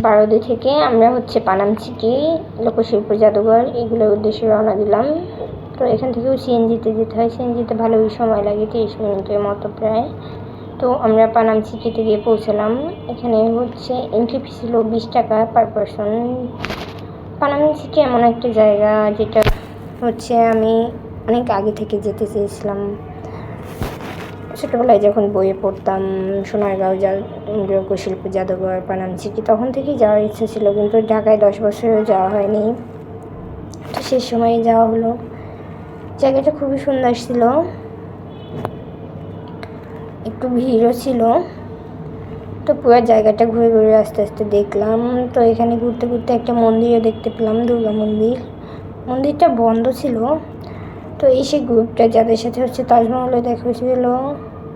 বারোদি থেকে আমরা পানাম সিটি, লোকশিল্প জাদুঘর এগুলোর উদ্দেশ্যে রওনা দিলাম। তো এখান থেকেও সিএনজিতে যেতে হয়, সিএনজিতে ভালোই সময় লাগে, 30 মিনিটের মতো প্রায়। তো আমরা পানাম সিটিতে গিয়ে পৌঁছালাম। এখানে এন্ট্রি ফি ছিল 20 টাকা পার পারসন। পানাম সিটি এমন একটা জায়গা যেটা আমি অনেক আগে থেকে যেতে চেয়েছিলাম। ছোটোবেলায় যখন বইয়ে পড়তাম সোনারগাঁও লোকশিল্প জাদুঘর, পানাম সিটি, তখন থেকেই যাওয়ার ইচ্ছে ছিল, কিন্তু ঢাকায় 10 বছরেও যাওয়া হয়নি। তো সেই সময়ে যাওয়া হলো। জায়গাটা খুবই সুন্দর ছিল, একটু ভিড়ও ছিল। তো পুরো জায়গাটা ঘুরে ঘুরে আস্তে আস্তে দেখলাম। তো এখানে ঘুরতে ঘুরতে একটা মন্দিরও দেখতে পেলাম, দুর্গা মন্দির। মন্দিরটা বন্ধ ছিল। তো এই সেই গ্রুপটা যাদের সাথে তাজমহলে দেখা হয়েছিল,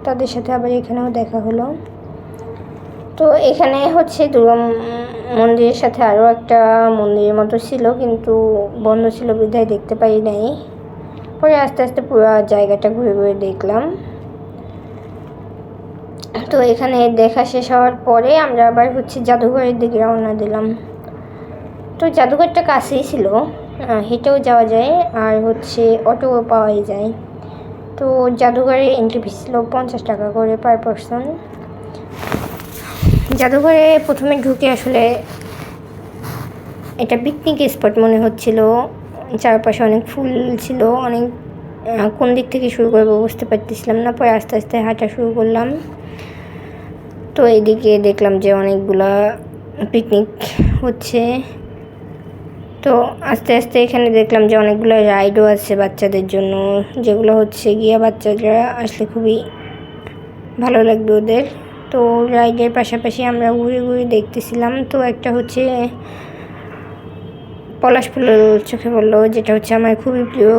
তাদের সাথে আবার এখানেও দেখা হলো। তো এখানে দুর্গা মন্দিরের সাথে আরও একটা মন্দিরের মতো ছিল, কিন্তু বন্ধ ছিল বিধায় দেখতে পারি নাই। পরে আস্তে আস্তে পুরো জায়গাটা ঘুরে ঘুরে দেখলাম। তো এখানে দেখা শেষ হওয়ার পরে আমরা আবার জাদুঘরের দিকে রওনা দিলাম। তো জাদুঘরটা কাছেই ছিল, হেঁটেও যাওয়া যায়, আর অটোও পাওয়াই যায়। তো জাদুঘরে এন্ট্রি ফি ছিল 50 টাকা করে পার পারসন। জাদুঘরে প্রথমে ঢুকে এটা পিকনিক স্পট মনে হচ্ছিল। চারপাশে অনেক ফুল ছিল, অনেক কোন দিক থেকে শুরু করবো বুঝতে পারতেছিলাম না। পরে আস্তে আস্তে হাঁটা শুরু করলাম। তো এইদিকে দেখলাম যে অনেকগুলা পিকনিক হচ্ছে। তো আস্তে আস্তে এখানে দেখলাম যে অনেকগুলো রাইডও আছে বাচ্চাদের জন্য, যেগুলো গিয়া বাচ্চারা আসলে খুবই ভালো লাগবে ওদের। তো রাইডের পাশাপাশি আমরা ঘুরে ঘুরে দেখতেছিলাম। তো একটা পলাশ ফুলের চোখে পড়লো, যেটা আমার খুবই প্রিয়,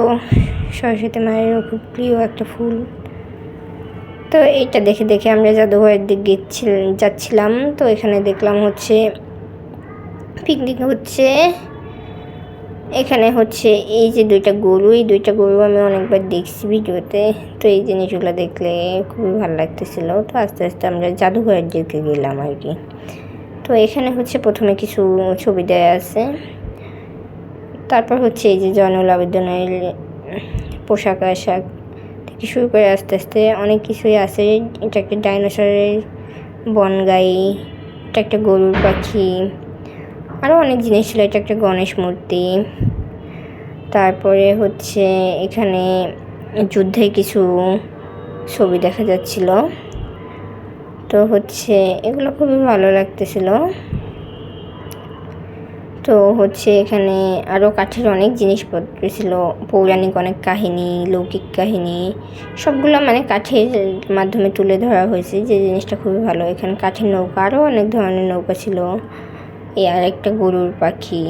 সরস্বতী মায়েরও খুব প্রিয় একটা ফুল। তো এইটা দেখে দেখে আমরা জাদুঘরের দিকে যাচ্ছিলাম। তো এখানে দেখলাম পিকনিক হচ্ছে। এখানে এই যে দুইটা গরু, এই দুইটা গরু আমি অনেকবার দেখছি ভিডিওতে। তো এই জিনিসগুলো দেখলে খুবই ভালো লাগতেছিল। তো আস্তে আস্তে আমরা জাদুঘরের দিকে গেলাম আর কি। তো এখানে প্রথমে কিছু ছবি দেয়া আছে, তারপর এই যে জয়নুল আবেদিনের পোশাক আশাক থেকে শুরু করে আস্তে আস্তে অনেক কিছুই আছে। এটা একটা ডাইনোসরের বনগাই, এটা একটা গরুর পাখি, আরও অনেক জিনিস ছিল। এটা একটা গণেশ মূর্তি। তারপরে এখানে যুদ্ধের কিছু ছবি দেখা যাচ্ছিল। তো এগুলো খুবই ভালো লাগতেছিল। তো এখানে আরও কাঠের অনেক জিনিসপত্র ছিল, পৌরাণিক অনেক কাহিনী, লৌকিক কাহিনী, সবগুলো কাঠের মাধ্যমে তুলে ধরা হয়েছে, যে জিনিসটা খুবই ভালো। এখানে কাঠের নৌকা, আরও অনেক ধরনের নৌকা ছিল। আর একটা গরুর পাখি।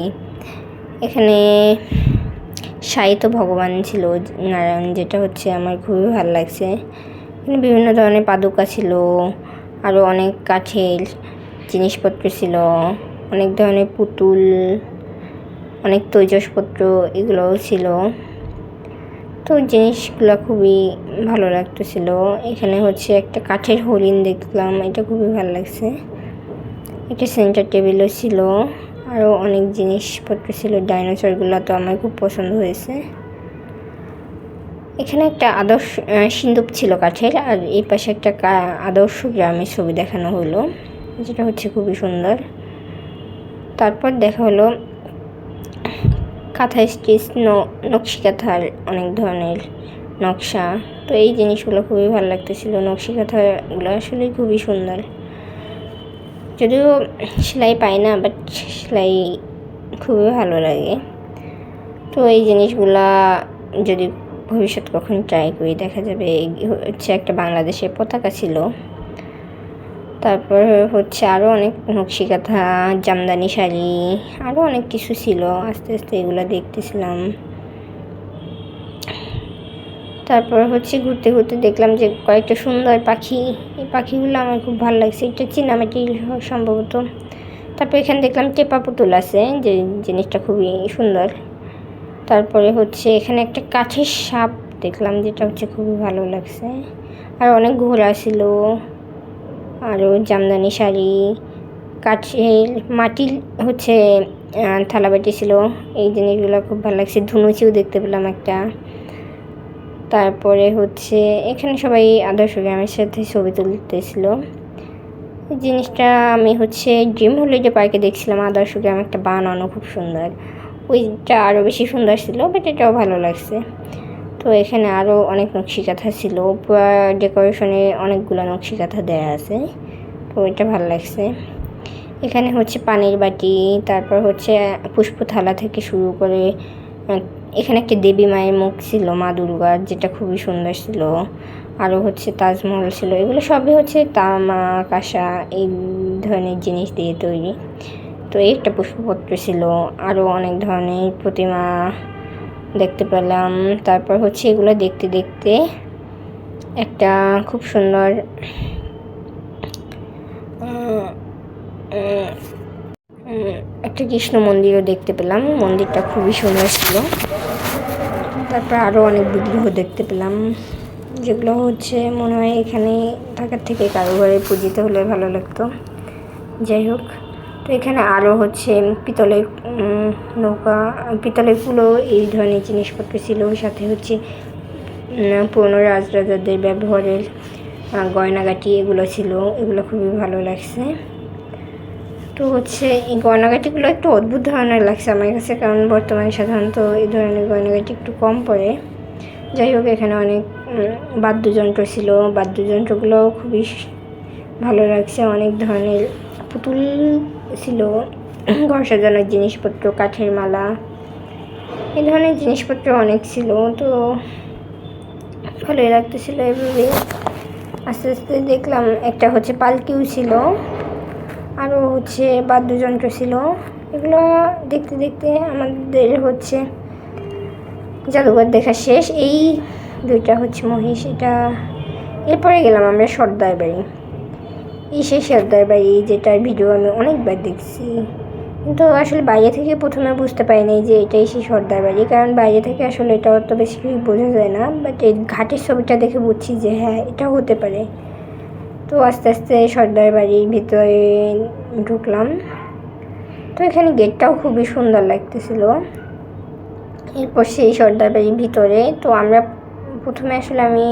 এখানে সাহিত্য ভগবান ছিল নারায়ণ, যেটা আমার খুবই ভালো লাগছে। এখানে বিভিন্ন ধরনের পাদুকা ছিল, আরও অনেক কাঠের জিনিসপত্র ছিল, অনেক ধরনের পুতুল, অনেক তৈজসপত্র, এগুলোও ছিল। তো জিনিসগুলো খুবই ভালো লাগতেছিল। এখানে একটা কাঠের হরিণ দেখলাম, এটা খুবই ভালো লাগছে। একটা সেন্টার টেবিলও ছিল, আরও অনেক জিনিসপত্র ছিল। ডাইনোসরগুলো তো আমার খুব পছন্দ হয়েছে। এখানে একটা আদর্শ সিন্দুক ছিল কাঠের, আর এই পাশে একটা আদর্শ গ্রামের ছবি দেখানো হলো, যেটা খুবই সুন্দর। তারপর দেখা হলো কাঁথা স্টিচ, নকশি কাঁথার অনেক ধরনের নকশা। তো এই জিনিসগুলো খুবই ভালো লাগতেছিল। নকশি কাঁথাগুলো আসলে খুবই সুন্দর, যদিও সেলাই পাই না, বাট সেলাই খুবই ভালো লাগে। তো এই জিনিসগুলা যদি ভবিষ্যৎ কখন ট্রাই করি দেখা যাবে। একটা বাংলাদেশের পতাকা ছিল। তারপর আরও অনেক নকশি কাঁথা, জামদানি শাড়ি, আরও অনেক কিছু ছিল। আস্তে আস্তে এগুলো দেখতেছিলাম। তারপর ঘুরতে ঘুরতে দেখলাম যে কয়েকটা সুন্দর পাখি, এই পাখিগুলো আমার খুব ভালো লাগছে। এটা চীনামাটি সম্ভবত। তারপর এখানে দেখলাম টেপা পুতুল আছে, যে জিনিসটা খুবই সুন্দর। তারপরে এখানে একটা কাঠের সাপ দেখলাম, যেটা খুবই ভালো লাগছে। আর অনেক ঘোড়া ছিল, আরও জামদানি শাড়ি, কাঠের মাটির হচ্ছে থালাবাটি ছিল। এই জিনিসগুলো খুব ভালো লাগছে। ধুনুচিও দেখতে পেলাম একটা। তারপরে হচ্ছে এখানে সবাই আদর্শ গ্রামের সাথে ছবি তুলতেছিল। এই জিনিসটা আমি হচ্ছে ড্রিম হলিডে পার্কে দেখছিলাম। আদর্শ গ্রাম একটা বানানো খুব সুন্দর, ওইটা আরও বেশি সুন্দর ছিল, বাট এটাও ভালো লাগছে। তো এখানে আরও অনেক নকশি কাঁথা ছিল, পুরো ডেকোরেশনে অনেকগুলো নকশি কাঁথা দেওয়া আছে, তো এটা ভালো লাগছে। এখানে হচ্ছে পানির বাটি, তারপর হচ্ছে পুষ্প থালা থেকে শুরু করে এখানে একটা দেবী মায়ের মুখ ছিল, মা দুর্গার, যেটা খুবই সুন্দর ছিল। আরও হচ্ছে তাজমহল ছিল। এগুলো সবই হচ্ছে তামা কাঁসা এই ধরনের জিনিস দিয়ে তৈরি। তো এই একটা পুষ্পপত্র ছিল। আরও অনেক ধরনের প্রতিমা দেখতে পেলাম। তারপর হচ্ছে এগুলো দেখতে দেখতে একটা খুব সুন্দর একটা কৃষ্ণ মন্দিরও দেখতে পেলাম। মন্দিরটা খুবই সুন্দর ছিল। তারপর আরও অনেক বিগ্রহ দেখতে পেলাম, যেগুলো হচ্ছে মনে হয় এখানে থাকার থেকে কারো ঘরে পূজিত হলে ভালো লাগতো। যাই হোক, তো এখানে আরও হচ্ছে পিতলের নৌকা, পিতলের কুলো, এই ধরনের জিনিসপত্র ছিল। সাথে হচ্ছে পুরনো রাজরাজাদের ব্যবহারের গয়নাগাটি এগুলো ছিল। এগুলো খুবই ভালো লাগছে। তো হচ্ছে এই গয়নাগাটিগুলো একটু অদ্ভুত ধরনের লাগছে আমার কাছে, কারণ বর্তমানে সাধারণত এই ধরনের গয়নাগাটি একটু কম পড়ে। যাই হোক, এখানে অনেক বাদ্যযন্ত্র ছিল। বাদ্যযন্ত্রগুলোও খুবই ভালো লাগছে। অনেক ধরনের পুতুল ছিল, ঘর সাজানোর জিনিসপত্র, কাঠের মালা, এই ধরনের জিনিসপত্র অনেক ছিল। তো ভালোই লাগতেছিল। এভাবে আস্তে আস্তে দেখলাম একটা হচ্ছে পালকিও ছিল, আরও হচ্ছে বাদ্যযন্ত্র ছিল। এগুলো দেখতে দেখতে আমাদের হচ্ছে জাদুঘর দেখা শেষ। এই দুইটা হচ্ছে মহিষ। এটা এরপরে গেলাম আমরা সর্দার বাড়ি। এই সেই সর্দার বাড়ি, যেটার ভিডিও আমি অনেকবার দেখছি, কিন্তু আসলে বাইরে থেকে প্রথমে বুঝতে পারিনি যে এটাই সেই সর্দার বাড়ি, কারণ বাইরে থেকে আসলে এটা অত বেশি বোঝা যায় না। বাট এই ঘাটের ছবিটা দেখে বুঝছি যে হ্যাঁ, এটাও হতে পারে। তো আস্তে আস্তে সর্দার বাড়ির ভিতরে ঢুকলাম। তো এখানে গেটটাও খুবই সুন্দর লাগতেছিল। এরপর সেই সর্দার বাড়ির ভিতরে তো আমরা প্রথমে আসলে আমি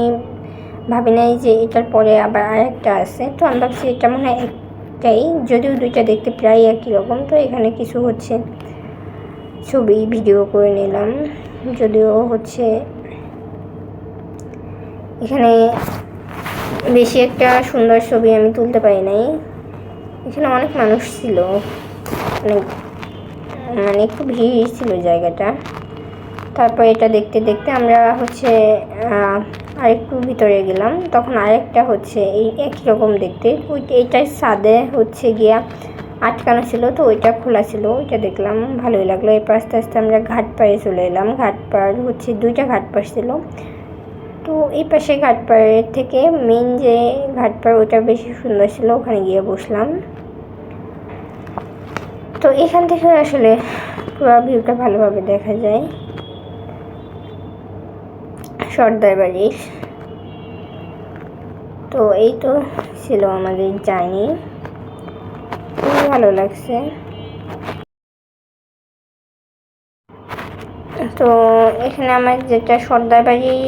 ভাবি নাই যে এটার পরে আবার আরেকটা আছে। তো আমি ভাবছি এটা মনে হয় একটাই, যদিও দুইটা দেখতে প্রায় একই রকম। তো এখানে কিছু হচ্ছে ছবি ভিডিও করে নিলাম, যদিও হচ্ছে এখানে বেশি একটা সুন্দর ছবি আমি তুলতে পারি নাই। এখানে অনেক মানুষ ছিল, মানে খুব ভিড় ছিল জায়গাটা। তারপর এটা দেখতে দেখতে আমরা হচ্ছে আরেকটু ভিতরে গেলাম। তখন আরেকটা হচ্ছে এই একই রকম দেখতে, এইটার ছাদে হচ্ছে গিয়া আটকানো ছিল, তো ওইটা খোলা ছিল, ওইটা দেখলাম, ভালোই লাগলো। এরপর আস্তে আস্তে আমরা ঘাট পাড়ে চলে এলাম। ঘাট পাড় হচ্ছে দুইটা ঘাট পাড় ছিল। তো এই পাশে ঘাট পাড়ের থেকে মেন যে ঘাট পাড়, ওইটা বেশি সুন্দর ছিল, ওখানে গিয়ে বসলাম। তো এখান থেকে আসলে পুরো ভিউটা ভালোভাবে দেখা যায় সর্দার বাড়ির। তো এই তো ছিল আমাদের জার্নি, খুবই ভালো লাগছে। তো এখানে আমার যেটা সর্দার বাড়ির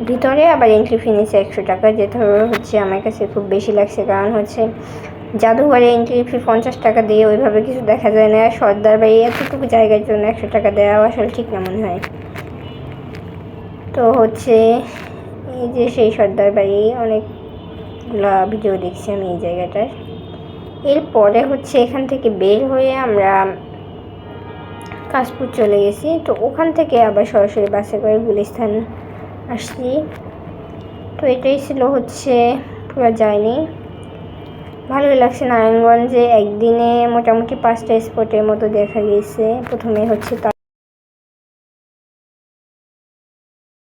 ভিতরে আবার এন্ট্রি ফি নিচ্ছে 100 টাকা, যেটা হচ্ছে আমার কাছে খুব বেশি লাগছে, কারণ হচ্ছে জাদুঘরে এন্ট্রি ফি 50 টাকা দিয়ে ওইভাবে কিছু দেখা যায় না। সর্দার বাড়ি এতটুকু জায়গার জন্য 100 টাকা দেওয়া আসলে ঠিক না মনে হয়। তো হচ্ছে এই যে সেই সর্দার বাড়ি, অনেকগুলা ভিডিও দেখছি আমি এই জায়গাটার। এরপরে হচ্ছে এখান থেকে বের হয়ে আমরা কাশপুর চলে গেছি। তো ওখান থেকে আবার সরাসরি বাসে করে গুলিস্তান আসছি। তো এটাই ছিল হচ্ছে পুরো জার্নি। ভালোই লাগছে। নারায়ণগঞ্জে একদিনে মোটামুটি 5টা স্পটের মতো দেখা গেছে। প্রথমে হচ্ছে